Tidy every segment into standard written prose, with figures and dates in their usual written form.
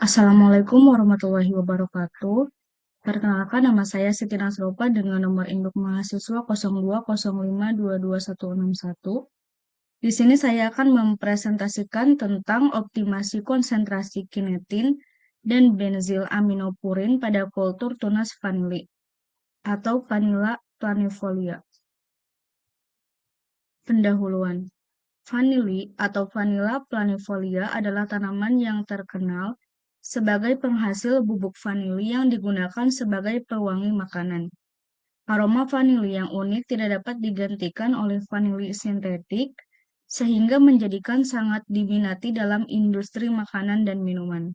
Assalamualaikum warahmatullahi wabarakatuh. Perkenalkan nama saya Siti Nasropa dengan nomor induk mahasiswa 0205222161. Di sini saya akan mempresentasikan tentang optimasi konsentrasi kinetin dan benzil aminopurin pada kultur tunas vanili atau Vanilla planifolia. Pendahuluan. Vanili atau Vanilla planifolia adalah tanaman yang terkenal sebagai penghasil bubuk vanili yang digunakan sebagai pewangi makanan. Aroma vanili yang unik tidak dapat digantikan oleh vanili sintetik, sehingga menjadikan sangat diminati dalam industri makanan dan minuman.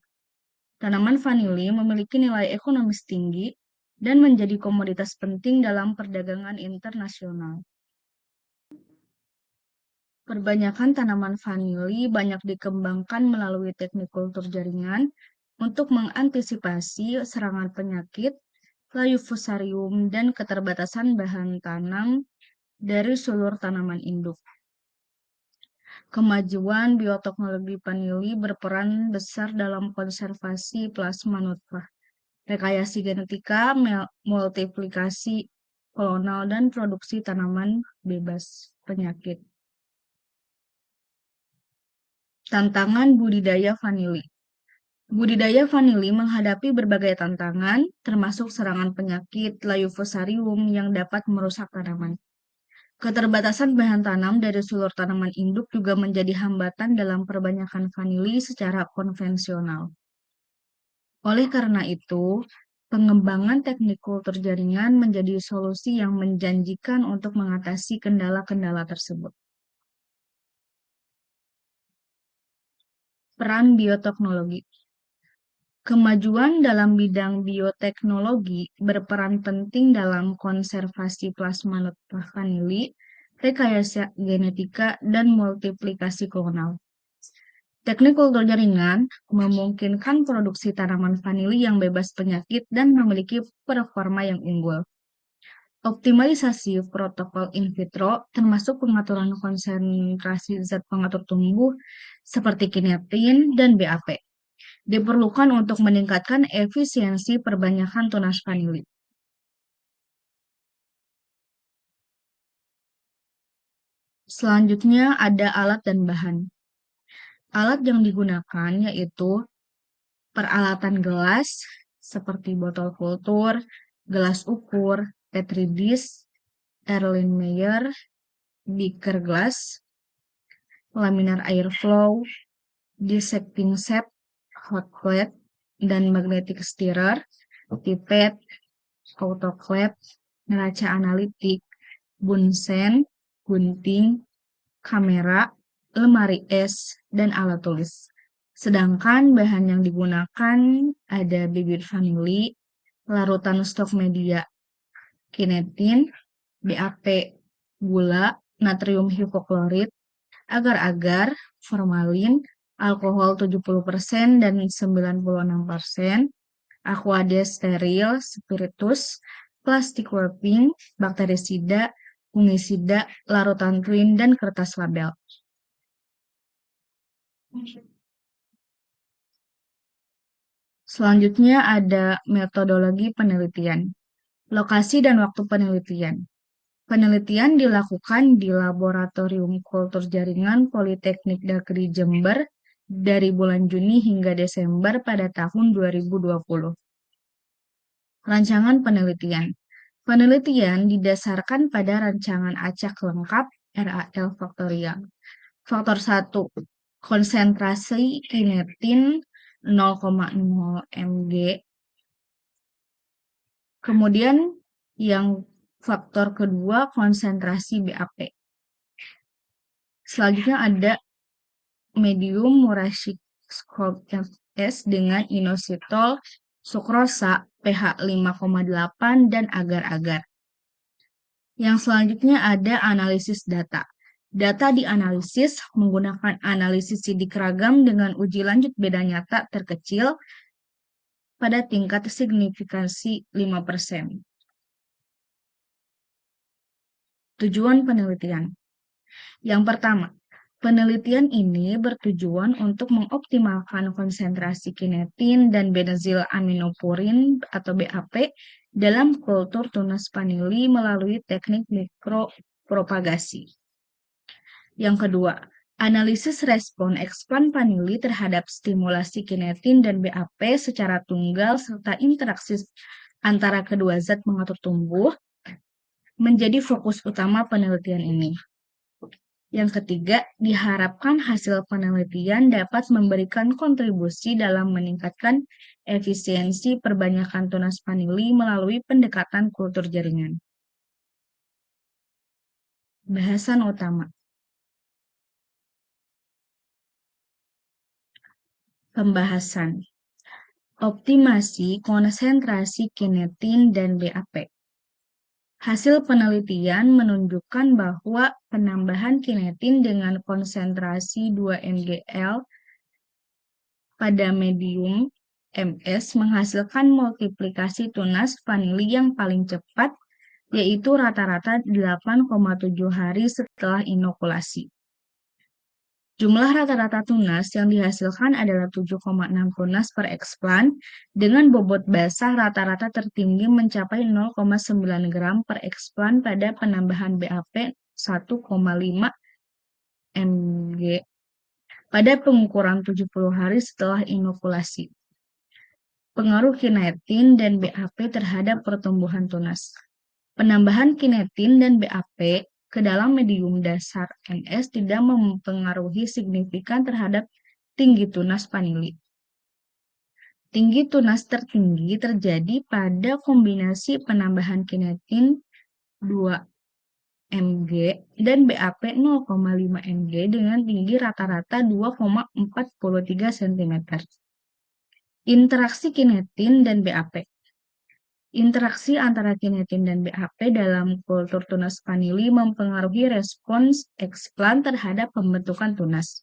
Tanaman vanili memiliki nilai ekonomis tinggi dan menjadi komoditas penting dalam perdagangan internasional. Perbanyakan tanaman vanili banyak dikembangkan melalui teknik kultur jaringan untuk mengantisipasi serangan penyakit, layu fusarium, dan keterbatasan bahan tanam dari seluruh tanaman induk. Kemajuan bioteknologi vanili berperan besar dalam konservasi plasma nutfah, rekayasa genetika, multiplikasi klonal, dan produksi tanaman bebas penyakit. Tantangan budidaya vanili. Budidaya vanili menghadapi berbagai tantangan, termasuk serangan penyakit layu fusarium yang dapat merusak tanaman. Keterbatasan bahan tanam dari seluruh tanaman induk juga menjadi hambatan dalam perbanyakan vanili secara konvensional. Oleh karena itu, pengembangan teknik kultur jaringan menjadi solusi yang menjanjikan untuk mengatasi kendala-kendala tersebut. Peran bioteknologi. Kemajuan dalam bidang bioteknologi berperan penting dalam konservasi plasma nutfah vanili, rekayasa genetika, dan multiplikasi klonal. Teknik kultur jaringan memungkinkan produksi tanaman vanili yang bebas penyakit dan memiliki performa yang unggul. Optimalisasi protokol in vitro termasuk pengaturan konsentrasi zat pengatur tumbuh seperti kinetin dan BAP diperlukan untuk meningkatkan efisiensi perbanyakan tunas vanili. Selanjutnya ada alat dan bahan. Alat yang digunakan yaitu peralatan gelas seperti botol kultur, gelas ukur, petri dish, Erlenmeyer, beaker glass, laminar airflow, dissecting shape, hot plate, dan magnetic stirrer, pipet, autoclave, neraca analitik, bunsen, gunting, kamera, lemari es, dan alat tulis. Sedangkan bahan yang digunakan ada bibit vanili, larutan stok media, kinetin, BAP, gula, natrium hipoklorit, agar-agar, formalin, alkohol 70% dan 96%, aqueous steril, spiritus, plastik wrapping, bakterisida, fungisida, larutan twin, dan kertas label. Selanjutnya ada metodologi penelitian. Lokasi dan waktu penelitian. Penelitian dilakukan di Laboratorium Kultur Jaringan Politeknik Negeri Jember dari bulan Juni hingga Desember pada tahun 2020. Rancangan penelitian. Penelitian didasarkan pada rancangan acak lengkap RAL faktorial. Faktor 1. Konsentrasi kinetin 0,0 mg. Kemudian yang faktor kedua konsentrasi BAP. Selanjutnya ada medium murashik S dengan inositol, sukrosa, pH 5,8 dan agar-agar. Yang selanjutnya ada analisis data. Data dianalisis menggunakan analisis sidik ragam dengan uji lanjut beda nyata terkecil pada tingkat signifikansi 5%. Tujuan penelitian. Yang pertama, Penelitian ini bertujuan untuk mengoptimalkan konsentrasi kinetin dan benazil aminopurin atau BAP dalam kultur tunas vanili melalui teknik mikropropagasi. Yang kedua, analisis respon eksplan vanili terhadap stimulasi kinetin dan BAP secara tunggal serta interaksi antara kedua zat mengatur tumbuh menjadi fokus utama penelitian ini. Yang ketiga, diharapkan hasil penelitian dapat memberikan kontribusi dalam meningkatkan efisiensi perbanyakan tunas vanili melalui pendekatan kultur jaringan. Bahasan utama. Pembahasan. Optimasi konsentrasi kinetin dan BAP. Hasil penelitian menunjukkan bahwa penambahan kinetin dengan konsentrasi 2 mgl pada medium MS menghasilkan multiplikasi tunas vanili yang paling cepat, yaitu rata-rata 8,7 hari setelah inokulasi. Jumlah rata-rata tunas yang dihasilkan adalah 7,6 tunas per eksplan dengan bobot basah rata-rata tertinggi mencapai 0,9 gram per eksplan pada penambahan BAP 1,5 mg pada pengukuran 70 hari setelah inokulasi. Pengaruh kinetin dan BAP terhadap pertumbuhan tunas. Penambahan kinetin dan BAP ke dalam medium dasar NS tidak mempengaruhi signifikan terhadap tinggi tunas vanili. Tinggi tunas tertinggi terjadi pada kombinasi penambahan kinetin 2 mg dan BAP 0,5 mg dengan tinggi rata-rata 2,43 cm. Interaksi kinetin dan BAP. Interaksi antara kinetin dan BAP dalam kultur tunas vanili mempengaruhi respons eksplan terhadap pembentukan tunas.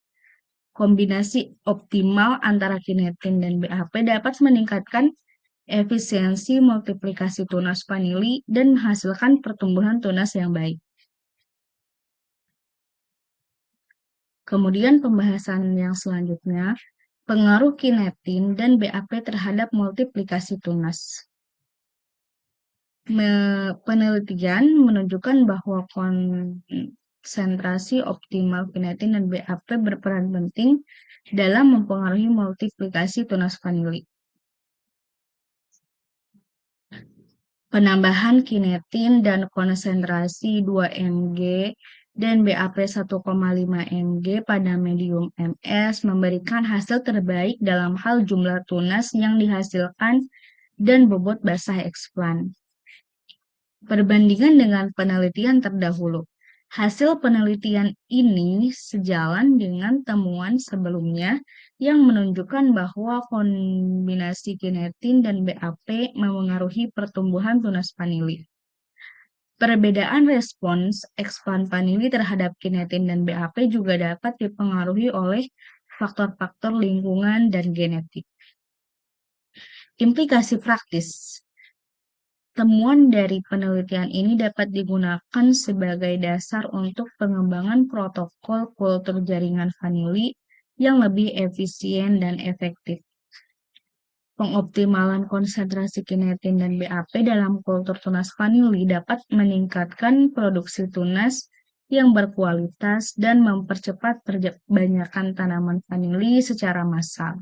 Kombinasi optimal antara kinetin dan BAP dapat meningkatkan efisiensi multiplikasi tunas vanili dan menghasilkan pertumbuhan tunas yang baik. Kemudian pembahasan yang selanjutnya, pengaruh kinetin dan BAP terhadap multiplikasi tunas. Penelitian menunjukkan bahwa konsentrasi optimal kinetin dan BAP berperan penting dalam mempengaruhi multiplikasi tunas vanili. Penambahan kinetin dan konsentrasi 2 mg dan BAP 1,5 mg pada medium MS memberikan hasil terbaik dalam hal jumlah tunas yang dihasilkan dan bobot basah eksplan. Perbandingan dengan penelitian terdahulu. Hasil penelitian ini sejalan dengan temuan sebelumnya yang menunjukkan bahwa kombinasi kinetin dan BAP memengaruhi pertumbuhan tunas vanili. Perbedaan respons eksplan vanili terhadap kinetin dan BAP juga dapat dipengaruhi oleh faktor-faktor lingkungan dan genetik. Implikasi praktis. Temuan dari penelitian ini dapat digunakan sebagai dasar untuk pengembangan protokol kultur jaringan vanili yang lebih efisien dan efektif. Pengoptimalan konsentrasi kinetin dan BAP dalam kultur tunas vanili dapat meningkatkan produksi tunas yang berkualitas dan mempercepat perbanyakan tanaman vanili secara massal.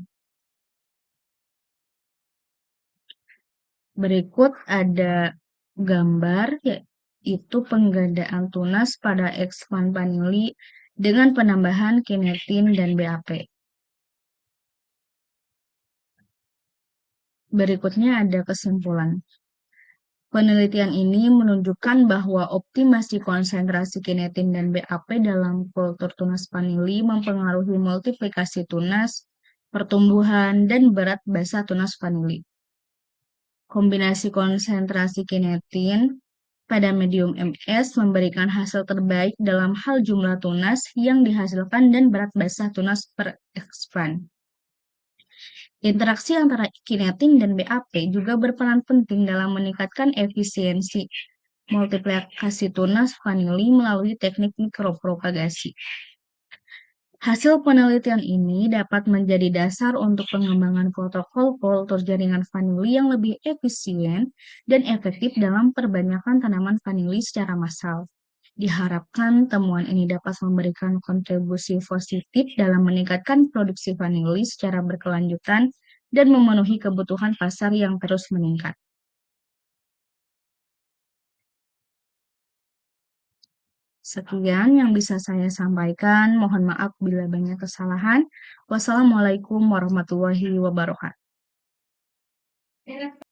Berikut ada gambar, yaitu penggandaan tunas pada eksplan vanili dengan penambahan kinetin dan BAP. Berikutnya ada kesimpulan. Penelitian ini menunjukkan bahwa optimasi konsentrasi kinetin dan BAP dalam kultur tunas vanili mempengaruhi multiplikasi tunas, pertumbuhan, dan berat basah tunas vanili. Kombinasi konsentrasi kinetin pada medium MS memberikan hasil terbaik dalam hal jumlah tunas yang dihasilkan dan berat basah tunas per eksplan. Interaksi antara kinetin dan BAP juga berperan penting dalam meningkatkan efisiensi multiplikasi tunas vanili melalui teknik mikropropagasi. Hasil penelitian ini dapat menjadi dasar untuk pengembangan protokol kultur jaringan vanili yang lebih efisien dan efektif dalam perbanyakan tanaman vanili secara massal. Diharapkan temuan ini dapat memberikan kontribusi positif dalam meningkatkan produksi vanili secara berkelanjutan dan memenuhi kebutuhan pasar yang terus meningkat. Sekian yang bisa saya sampaikan. Mohon maaf bila banyak kesalahan. Wassalamualaikum warahmatullahi wabarakatuh.